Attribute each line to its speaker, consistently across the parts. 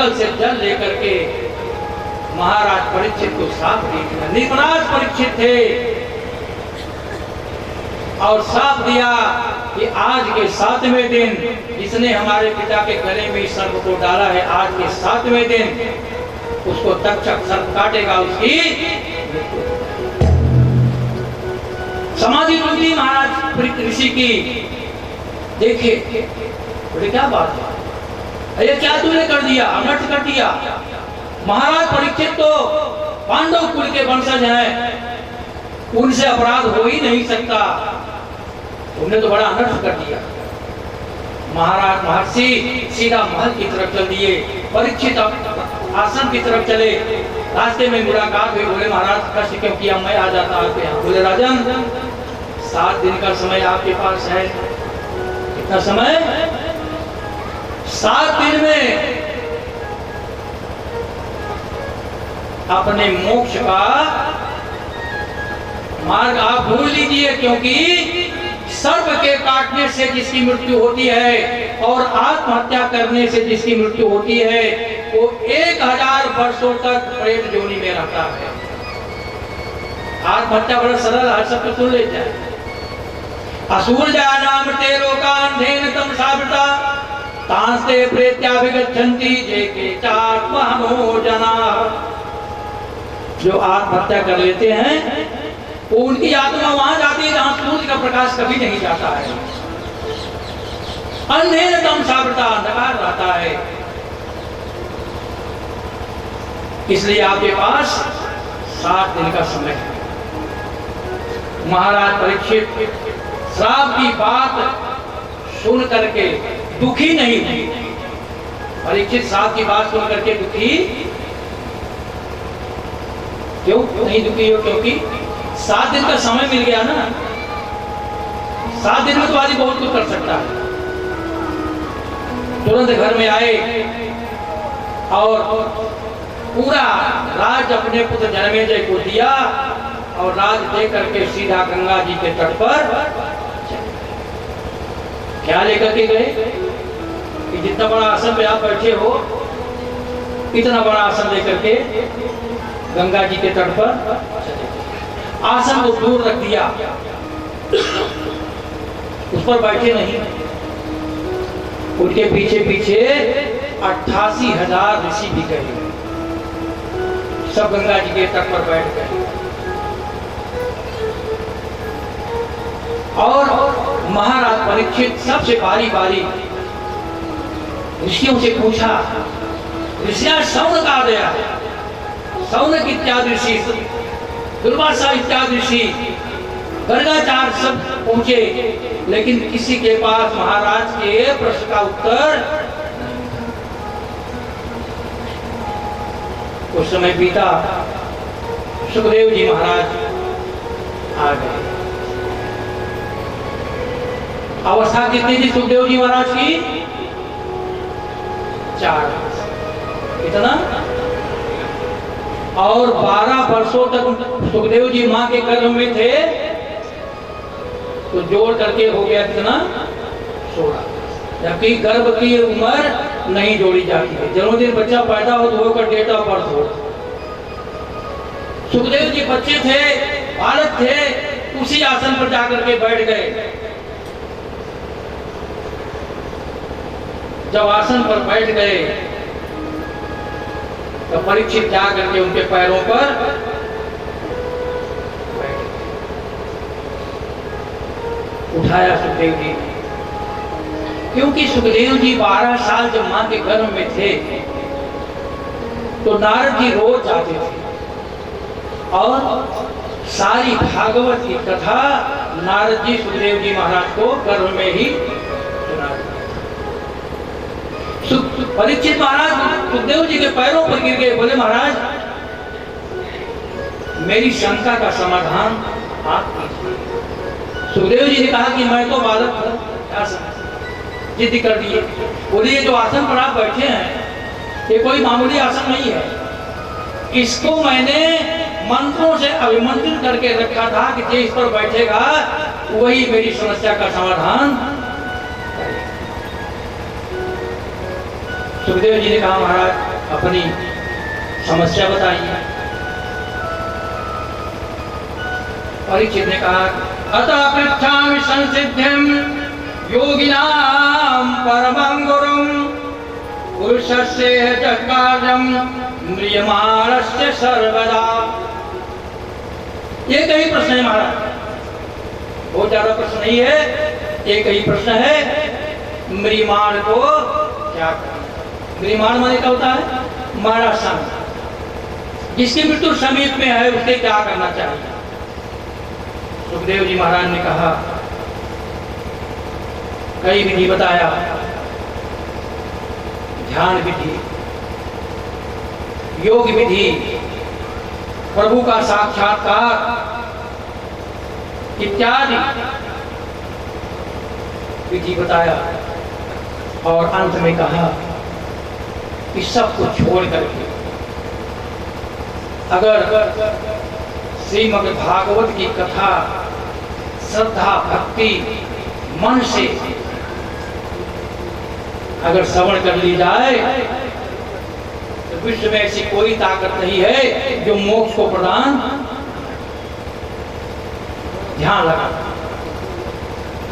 Speaker 1: मंगल से जल लेकर के महाराज परीक्षित को साफ दे दिया। निपुणाज परीक्षित थे और साफ दिया कि आज के 7वें दिन जिसने हमारे पिता के गले में इस सर्प को डाला है, आज के 7वें दिन उसको तक्षक सर्प काटेगा, उसकी समाधि टूटी महाराज परीक्षित ऋषि की। देखिए बोले क्या बात है, अरे क्या तूने कर दिया, अनर्थ कर दिया। महाराज परीक्षित तो पांडव कुल के वंशज हैं, उनसे अपराध हो ही नहीं सकता, तुमने तो बड़ा अनर्थ कर दिया। महाराज महर्षि सीधा महल की तरफ चल दिए, परीक्षित आश्रम की तरफ चले। रास्ते में मुलाकात हुई, बोले महाराज कष्ट क्यों किया, मैं आ जाता आपके यहाँ। बोले राजन 7 दिन का समय आपके पास है। कितना समय? 7 दिन में अपने मोक्ष का मार्ग आप भूल लीजिए, क्योंकि सर्प के काटने से जिसकी मृत्यु होती है और आत्महत्या करने से जिसकी मृत्यु होती है वो 1000 वर्षों तक प्रेत योनि में रहता है। आत्महत्या बड़ा सरल है, सब सुन लेते हैं। असुर जानाम ते लोकान्धेन तम सावृता तांस्ते प्रेत्याभिगच्छन्ति जे के चात्महनो जना। जो आत्महत्या कर लेते हैं उनकी आत्मा वहां जाती है जहां सूर्य का प्रकाश कभी नहीं जाता है। अंधेर तम सावृता, अंधकार रहता है। इसलिए आपके पास 7 दिन का समय है। महाराज परीक्षित श्राप की बात सुन करके दुखी नहीं हुए। परीक्षित श्राप की बात सुन करके दुखी क्यों नहीं दुखी हो? क्योंकि 7 दिन का समय मिल गया ना। 7 दिन में तो आदमी बहुत कुछ कर सकता है। तुरंत घर में आए और पूरा राज अपने पुत्र जन्मेजय को दिया और राज दे करके सीधा गंगा जी के तट पर क्या लेकर के गए कि जितना बड़ा आसन पे आप बैठे हो, इतना बड़ा आसन लेकर के गंगा जी के तट पर आसन को दूर रख दिया, उस पर बैठे नहीं। उनके पीछे पीछे 88,000 ऋषि भी गए, सब गंगा जी के तट पर बैठ गए। और महाराज परीक्षित सबसे बारी बारी ऋषियों से पूछा। ऋषियां सौन कहा गया, सौनक इत्यादि ऋषि, दुर्वासा इत्यादि ऋषि, गर्गाचार्य सब पहुंचे, लेकिन किसी के पास महाराज के प्रश्न का उत्तर। उस समय बीता, सुखदेव जी महाराज आ गए। अवस्था कितनी थी सुखदेव जी महाराज की? 4। कितना? और 12 वर्षों तक सुखदेव जी मां के गर्भ में थे, तो जोड़ करके हो गया कितना? 16। जबकि गर्भ की उम्र नहीं जोड़ी जाती है। जन्मदिन बच्चा पैदा हो तो होकर डेट ऑफ बर्थ हो। सुखदेव जी बच्चे थे, बालक थे, उसी आसन पर जाकर के बैठ गए। जब आसन पर बैठ गए तो परीक्षित जा करके उनके पैरों पर उठाया सुखदेव जी, क्योंकि सुखदेव जी 12 साल जब मां के गर्भ में थे तो नारद जी रोज जाते थे और सारी भागवत की कथा नारद जी सुखदेव जी महाराज को गर्भ में ही सुना। परीक्षित महाराज सुखदेव जी के पैरों पर गिर गए, बोले महाराज मेरी शंका का समाधान आप कीजिए। सुखदेव जी ने कहा कि मैं तो बालक हूं, क्या जिद कर दिए। बोले ये जो आसन पर आप बैठे हैं ये कोई मामूली आसन नहीं है, इसको मैंने मंत्रों से अभिमंत्रित करके रखा था कि जो इस पर बैठेगा वही मेरी समस्या का समाधान। सुखदेव जी ने कहा महाराज अपनी समस्या बताइए। परीक्षित ने कहा अतः पृच्छामि संसिद्धिं योगिनां परमं गुरुं पुरुषस्य जत्कार्यं म्रियमाणस्य सर्वदा। एक ही प्रश्न है महाराज, बहुत ज्यादा प्रश्न नहीं है, एक ही प्रश्न है, म्रियमाण को क्या करना। म्रियमाण माने क्या होता है? मरणासन, जिसकी मृत्यु समीप में है उसे क्या करना चाहिए। सुखदेव जी महाराज ने कहा कई विधि बताया, ध्यान विधि, योग विधि, प्रभु का साक्षात्कार इत्यादि विधि बताया और अंत में कहा कि सब कुछ छोड़ करके अगर श्रीमद् भागवत की कथा श्रद्धा भक्ति मन से अगर श्रवण कर ली जाए तो विश्व में ऐसी कोई ताकत नहीं है जो मोक्ष को प्रदान। ध्यान लगा।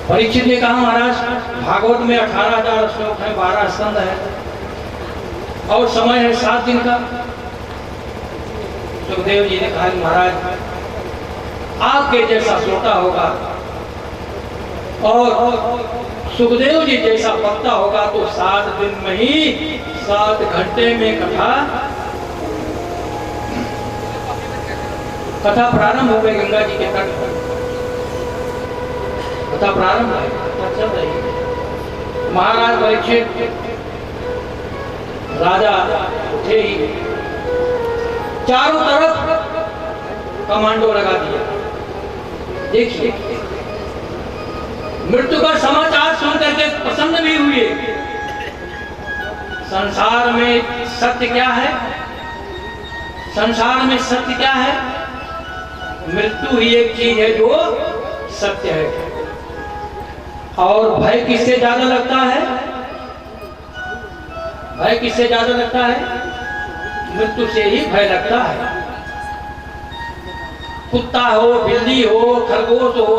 Speaker 1: परीक्षित ने कहा महाराज भागवत में 18,000 श्लोक है, 12 स्कंद है और समय है 7 दिन का। सुखदेव जी ने कहा महाराज आपके जैसा श्रोता होगा और सुखदेव जी जैसा वक्ता होगा तो 7 दिन में ही 7 घंटे में कथा प्रारंभ हो गई। गंगा जी के तट पर कथा प्रारंभ है, कथा चल रही है। महाराज परीक्षित राजा उठे ही चारों तरफ कमांडो लगा दिया। देखिए मृत्यु का समाचार सुनकर के प्रसन्न भी हुए। संसार में सत्य क्या है? संसार में सत्य क्या है? मृत्यु ही एक चीज है जो सत्य है। और भय किससे ज्यादा लगता है? भय किससे ज्यादा लगता है? मृत्यु से ही भय लगता है। कुत्ता हो, बिल्ली हो, खरगोश हो,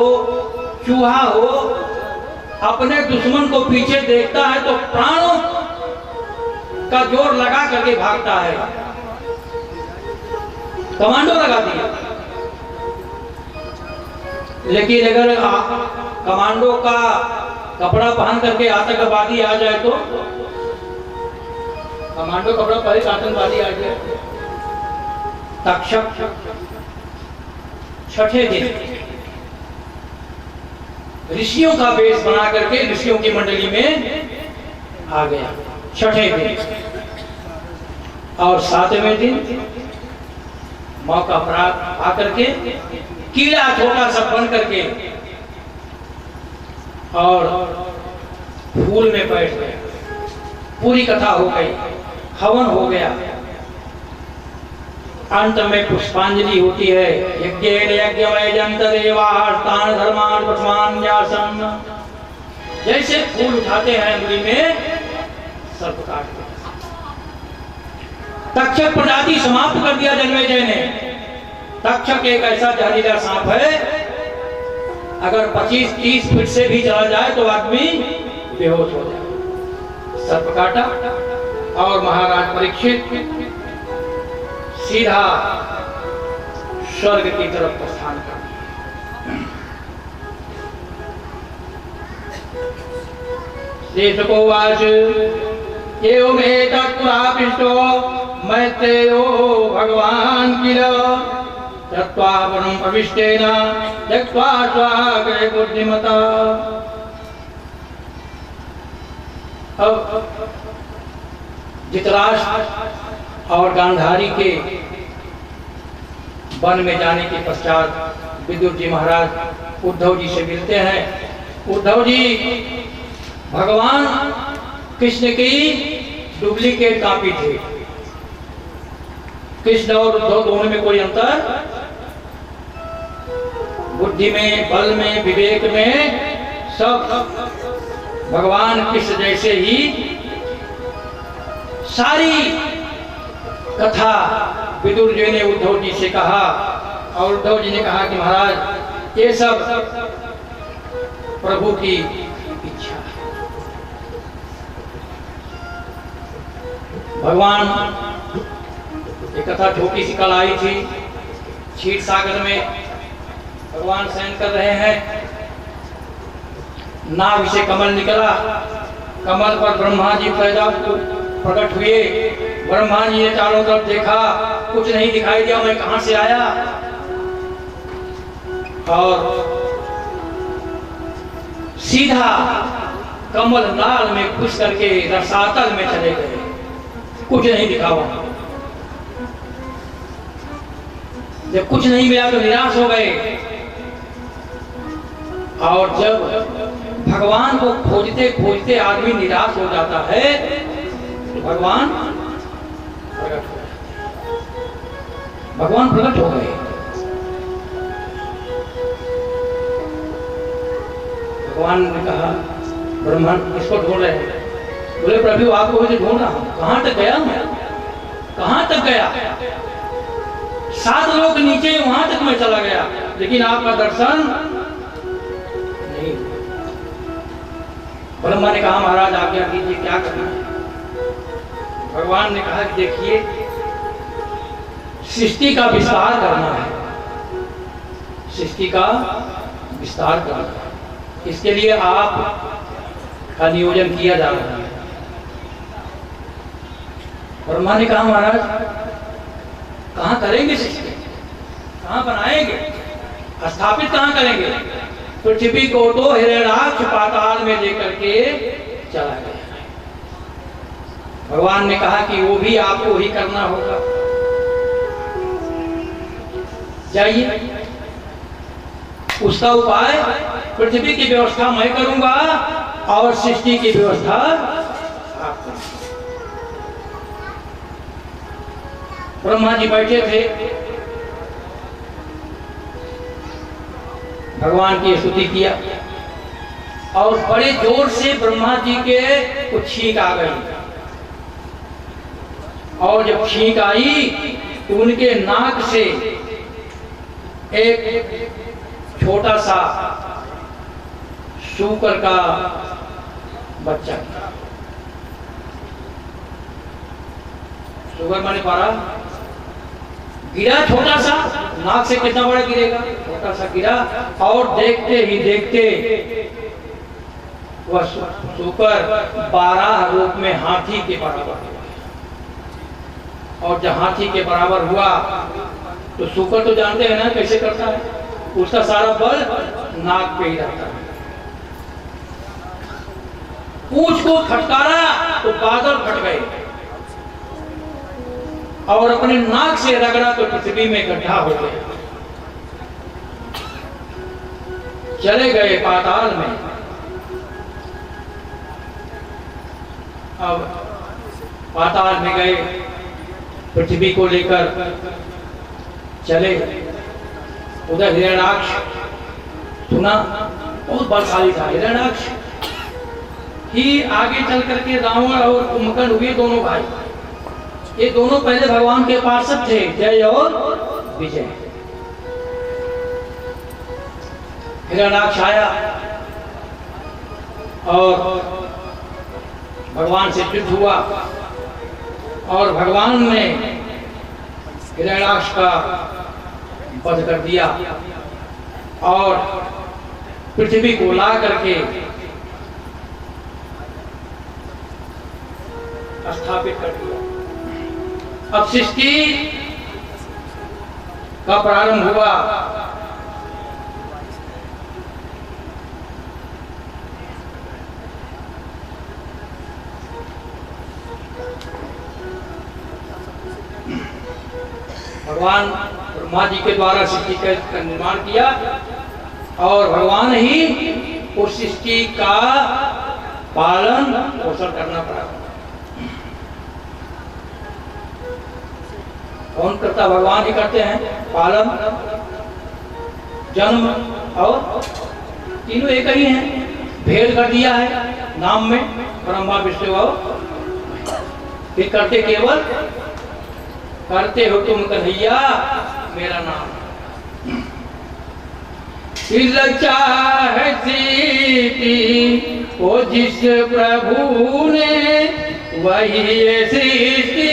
Speaker 1: चूहा हो, अपने दुश्मन को पीछे देखता है तो प्राणों का जोर लगा करके भागता है। कमांडो लगा दिया। लेकिन अगर कमांडो का कपड़ा पहन करके आतंकवादी आ जाए तो कमांडो कपड़ा पहले आतंकवादी आ जाए। तक्षक छठे दिन ऋषियों का वेश बना करके ऋषियों की मंडली में आ गया। छठे दिन और 7वें दिन मौका प्राप्त आकर के कीड़ा छोटा सा बन करके और फूल में बैठ गया। पूरी कथा हो गई, हवन हो गया। अंत में पुष्पांजलि होती है। यज्ञेन यज्ञमय जंतरेवास्तान धर्मान पठमान्यासम। जैसे फूल उठाते हैं अंगुली में सर्प काट के। तक्षक प्रजाति समाप्त कर दिया जन्मेजय ने। तक्षक एक ऐसा जहरीला सांप है, अगर 25-30 फीट से भी चला जाए तो आदमी बेहोश हो जाए। सर्प काटा और महाराज परीक्षित सीधा स्वर्ग की तरफ प्रस्थान कर दिया। को वाच एवमेतत्पुरापिष्टो मैत्रेयो भगवान किल त्यक्त्वा वनं प्रविष्टेन त्यक्त्वा स्वाग्रे बुद्धिमता। अब धृतराष्ट्र और गांधारी के वन में जाने के पश्चात विदुर जी महाराज उद्धव जी से मिलते हैं। उद्धव जी भगवान कृष्ण की डुप्लीकेट कॉपी थे। कृष्ण और उद्धव दोनों में कोई अंतर, बुद्धि में, बल में, विवेक में सब भगवान कृष्ण जैसे ही सारी कथा विदुर जी ने उद्धव जी से कहा और उद्धव जी ने कहा कि महाराज ये सब प्रभु की इच्छा है। भगवान ये कथा छोटी सी कल आई थी, क्षीर सागर में भगवान शयन कर रहे हैं, नाभ से कमल निकला, कमल पर ब्रह्मा जी पैदा प्रकट हुए। ब्रह्मा जी ने चारों तरफ देखा, कुछ नहीं दिखाई दिया, मैं कहां से आया, और सीधा कमल नाल में घुस करके रसातल में चले गए, कुछ नहीं दिखा वहां। जब कुछ नहीं मिला तो निराश हो गए, और जब भगवान को खोजते खोजते आदमी निराश हो जाता है तो भगवान प्रकट हो जाते हैं। भगवान प्रकट हो गए। भगवान ने कहा ब्रह्मा किसको ढूंढ रहे हैं? बोले प्रभु आपको मुझे ढूंढ रहा हूं। कहां तक गया मैं, कहां तक गया? 7 लोग नीचे, वहां तक मैं चला गया, लेकिन आपका दर्शन नहीं। ब्रह्मा ने कहा महाराज आज्ञा कीजिए, क्या करना है? भगवान ने कहा कि देखिए सृष्टि का विस्तार करना है, सृष्टि का विस्तार करना है, इसके लिए आप का नियोजन किया जा रहा है। ब्रह्मा ने कहा महाराज कहां करेंगे सृष्टि, कहां बनाएंगे, स्थापित कहां करेंगे? पृथ्वी को तो हिरण्याक्ष पाताल में लेकर के चला गया। भगवान ने कहा कि वो भी आपको ही करना होगा, जाइए उसका उपाय, पृथ्वी की व्यवस्था मैं करूंगा और सृष्टि की व्यवस्था आप करेंगे। ब्रह्मा जी बैठे थे, भगवान की स्तुति किया और बड़े जोर से ब्रह्मा जी के कुछ छींक आ गई, और जब छींक आई तो उनके नाक से एक छोटा सा शूकर का बच्चा, शुगर माने पारा, गिरा छोटा सा, नाक से कितना बड़ा गिरेगा, छोटा सा गिरा, और देखते ही देखते वह शुकर 12 रूप में हाथी के बराबर हुआ। और जब हाथी के बराबर हुआ तो शुकर तो जानते हैं ना कैसे करता है, उसका सारा बल नाक पे ही रहता है। पूंछ को फटकारा तो बादल फट गए, और अपने नाक से रगड़ा तो पृथ्वी में गड्ढा हो गया, चले गए पाताल में। अब पाताल में गए, पृथ्वी को लेकर चले, उधर हिरण्याक्ष सुना, बहुत बलशाली था हिरण्याक्ष ही, आगे चल करके रावण और कुंभकर्ण हुए दोनों भाई। ये दोनों पहले भगवान के पार्षद थे, जय और विजय। हिरण्याक्ष आया और भगवान से युद्ध हुआ, और भगवान ने हिरण्याक्ष का वध कर दिया और पृथ्वी को ला करके स्थापित कर दिया। अब सृष्टि का प्रारंभ हुआ। भगवान ब्रह्मा जी के द्वारा सृष्टि का निर्माण किया, और भगवान ही उस सृष्टि का पालन पोषण करना पड़ा। कौन करता? भगवान ही करते हैं, पालन, जन्म और तीनों एक ही हैं। भेद कर दिया है नाम में, ब्रह्मा विष्णु और फिर करते केवल करते हो तुम कन्हैया मेरा नाम। चाहती वो जिस प्रभु ने वही सृष्टि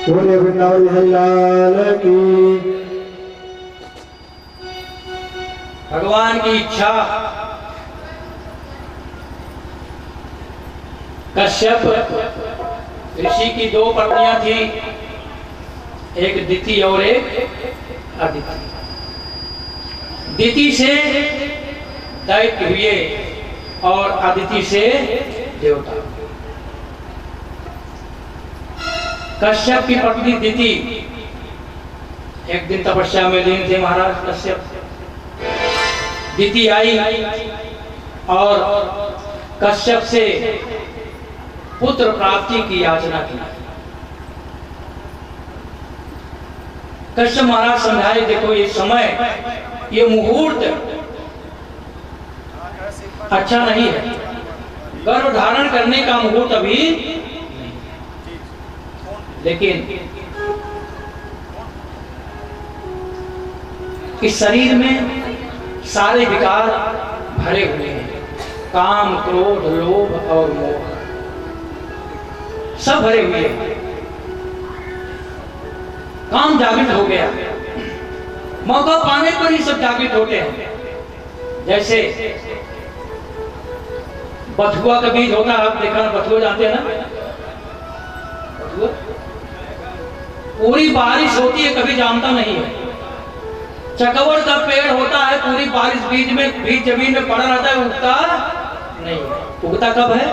Speaker 2: बोले वृंदावन लाल की।
Speaker 1: भगवान की इच्छा कश्यप ऋषि की दो पत्नियां थी, एक दिति और एक अदिति। दिति से दैत्य हुए और अदिति से देवता। कश्यप की पत्नी दिति एक दिन तपस्या में लीन थे महाराज कश्यप। दिति आई और कश्यप से पुत्र प्राप्ति की याचना की। कश्यप महाराज समझाए, देखो ये समय, ये मुहूर्त अच्छा नहीं है, गर्भ धारण करने का मुहूर्त अभी नहीं। लेकिन इस शरीर में सारे विकार भरे हुए हैं, काम, क्रोध, लोभ और मोह सब भरे हुए हैं। काम जागृत हो गया, मौका पाने पर ही सब जागृत होते हैं। जैसे बथुआ का बीज होता है, आप देखा, बथुआ जानते हैं ना? बथुआ पूरी बारिश होती है कभी जानता नहीं है। चकवर का पेड़ होता है, पूरी बारिश बीज जमीन में पड़ा रहता है, उगता नहीं। उगता कब है?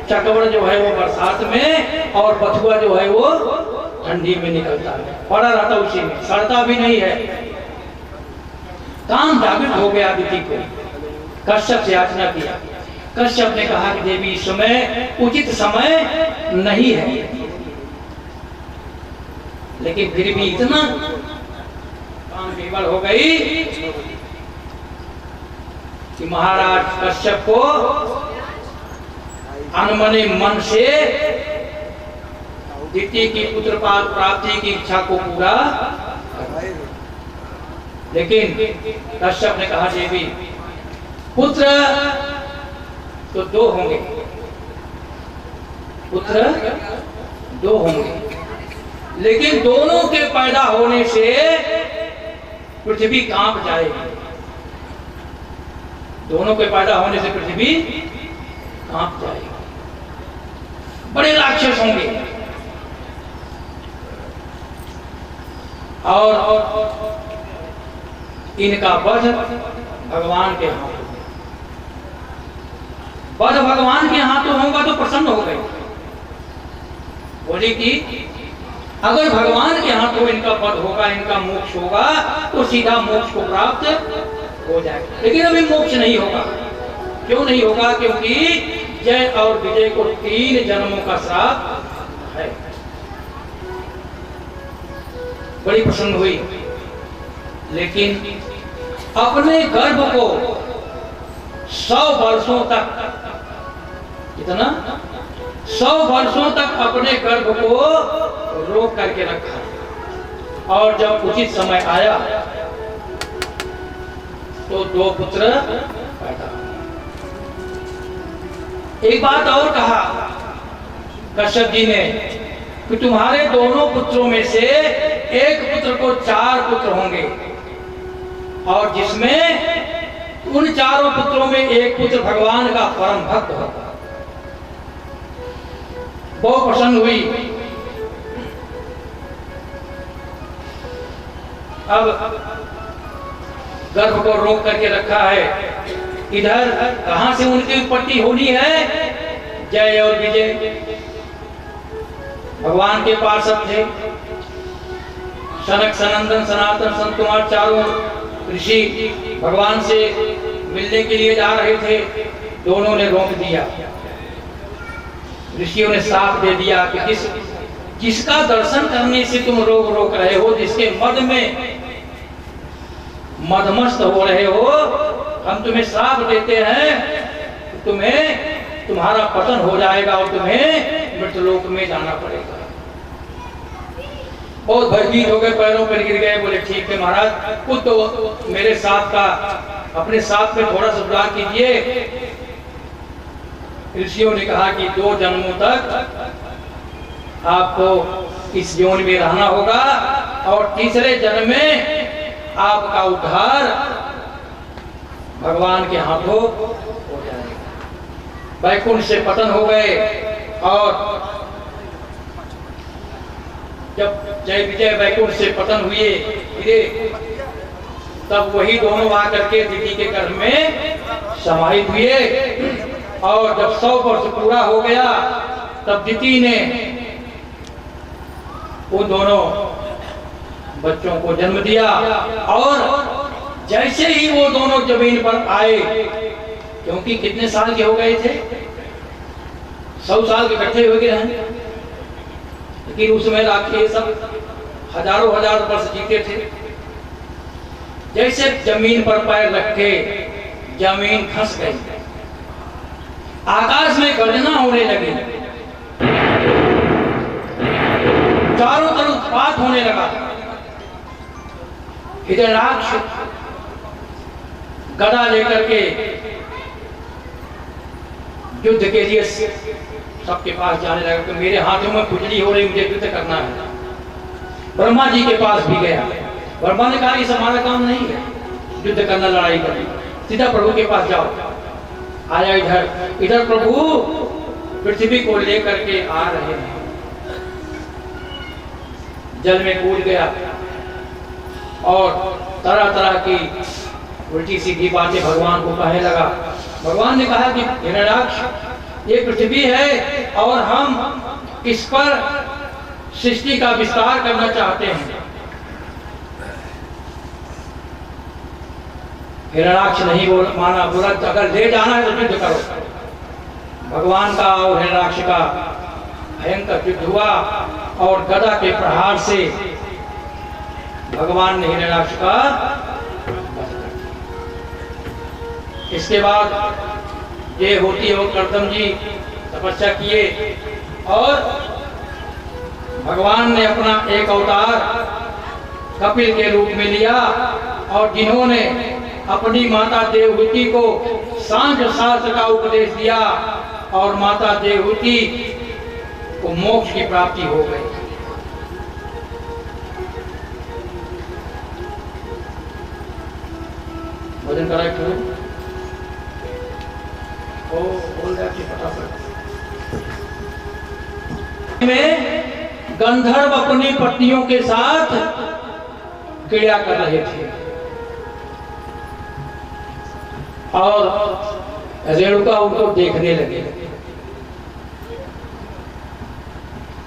Speaker 1: चकवर जो है वो बरसात में, और बथुआ जो है वो ठंडी में निकलता है, पड़ा रहता उसी में, सड़ता भी नहीं है। काम जागृत हो गया अदिति को। कश्यप से याचना किया। कश्यप ने कहा कि देवी इस समय उचित समय नहीं है, लेकिन फिर भी इतना काम विवल हो गई कि महाराज कश्यप को अनमने मन से दिति की पुत्र प्राप्ति की इच्छा को पूरा। लेकिन कश्यप ने कहा देवी पुत्र तो दो होंगे, पुत्र दो होंगे, लेकिन दोनों के पैदा होने से पृथ्वी कांप जाएगी। दोनों के पैदा होने से पृथ्वी कांप जाएगी, बड़े राक्षस होंगे। और इनका वध भगवान के हाथों में, वध भगवान के हाथों होगा तो प्रसन्न हो गए। बोले कि अगर भगवान के हाथों इनका वध होगा, इनका मोक्ष होगा, तो सीधा मोक्ष को प्राप्त हो जाएगा। लेकिन अभी मोक्ष नहीं होगा। क्यों नहीं होगा? क्योंकि जय और विजय को 3 जन्मों का श्राप है। बड़ी प्रसन्न हुई, लेकिन अपने गर्भ को 100 वर्षों तक, कितना 100 वर्षों तक अपने गर्भ को रोक करके रखा। और जब उचित समय आया तो 2 पुत्र पैदा। एक बात और कहा कश्यप जी ने कि तुम्हारे दोनों पुत्रों में से एक पुत्र को 4 पुत्र होंगे, और जिसमें उन 4 पुत्रों में एक पुत्र भगवान का परम भक्त होगा। बहुत प्रसन्न हुई। अब गर्भ को रोक करके रखा है। इधर कहां से उनकी उत्पत्ति होनी है? जय और विजय भगवान के पास सब थे। सनक, सनंदन, सनातन, संत कुमार चारों ऋषि भगवान से मिलने के लिए जा रहे थे। दोनों ने रोक दिया। ऋषियों ने साफ दे दिया कि जिसका दर्शन करने से तुम रोक रहे हो, जिसके मद में मदमस्त हो रहे हो, हम तुम्हें श्राप देते हैं, तुम्हें तुम्हारा पतन हो जाएगा और तुम्हें मृतलोक में जाना पड़ेगा। बहुत भयभीत हो गए, पैरों पर गिर गए। बोले ठीक है महाराज, खुद तो मेरे साथ का, अपने साथ में थोड़ा सुधार कीजिए। ऋषियों ने कहा कि 2 जन्मों तक आपको इस जीवन में रहना होगा, और तीसरे जन्म में आपका उद्धार भगवान के हाथों हो जाएगा। वैकुंठ से पतन हो गए, और जब जय विजय वैकुंठ से पतन हुए तब वही दोनों आकर के दिति के गर्भ में समाहित हुए। और जब 100 वर्ष पूरा हो गया तब दिति ने उन दोनों बच्चों को जन्म दिया। और जैसे ही वो दोनों जमीन पर आए, क्योंकि कितने साल के हो गए थे, 100 साल के इकट्ठे हो गए हैं, लेकिन उसमें राखी सब हजारों हजार वर्ष जीते थे। जैसे जमीन पर पैर रखे, जमीन धंस गई, आकाश में गर्जना होने लगी, चारों तरफ उत्पात होने लगा। हिरण्याक्ष गदा लेकर के युद्ध के लिए सबके पास जाने लगा कि मेरे हाथों में खुजली हो रही, मुझे युद्ध करना है। ब्रह्मा जी के पास भी गया। ब्रह्मा ने कहा इस हमारा काम नहीं है युद्ध करना, लड़ाई करना, सीधा प्रभु के पास जाओ। आया इधर प्रभु पृथ्वी को लेकर के आ रहे हैं, जल में कूद गया और तरह तरह की उल्टी सीधी बातें भगवान को कहने लगा। भगवान ने कहा कि हिरण्याक्ष ये पृथ्वी है और हम इस पर सृष्टि का विस्तार करना चाहते हैं। हिरण्याक्ष नहीं माना, बोला अगर ले जाना है तो युद्ध करो। भगवान का और हिरण्याक्ष का भयंकर युद्ध हुआ और गदा के प्रहार से भगवान ने हिरण्याक्ष का। इसके बाद ये होती हो कर्दम जी तपस्या किए और भगवान ने अपना एक अवतार कपिल के रूप में लिया और जिन्होंने अपनी माता देवहूति को सांख्य शास्त्र का उपदेश दिया और माता देवहूति को मोक्ष की प्राप्ति हो गई। भजन कराए क्यों? बोल रहा कि फटाफट में गंधर्व अपनी पत्नियों के साथ क्रीड़ा कर रहे थे और रेणुका उनको देखने लगे।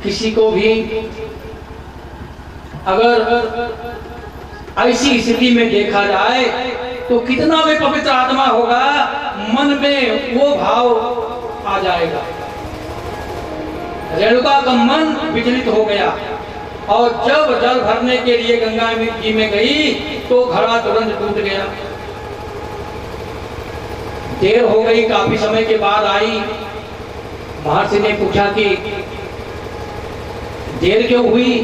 Speaker 1: किसी को भी अगर ऐसी स्थिति में देखा जाए तो कितना भी पवित्र आत्मा होगा, मन में वो भाव आ जाएगा। रेणुका का मन विचलित हो गया और जब जल भरने के लिए गंगा जी में गई तो घड़ा तुरंत टूट गया। देर हो गई, काफी समय के बाद आई। महर्षि ने पूछा कि देर क्यों हुई?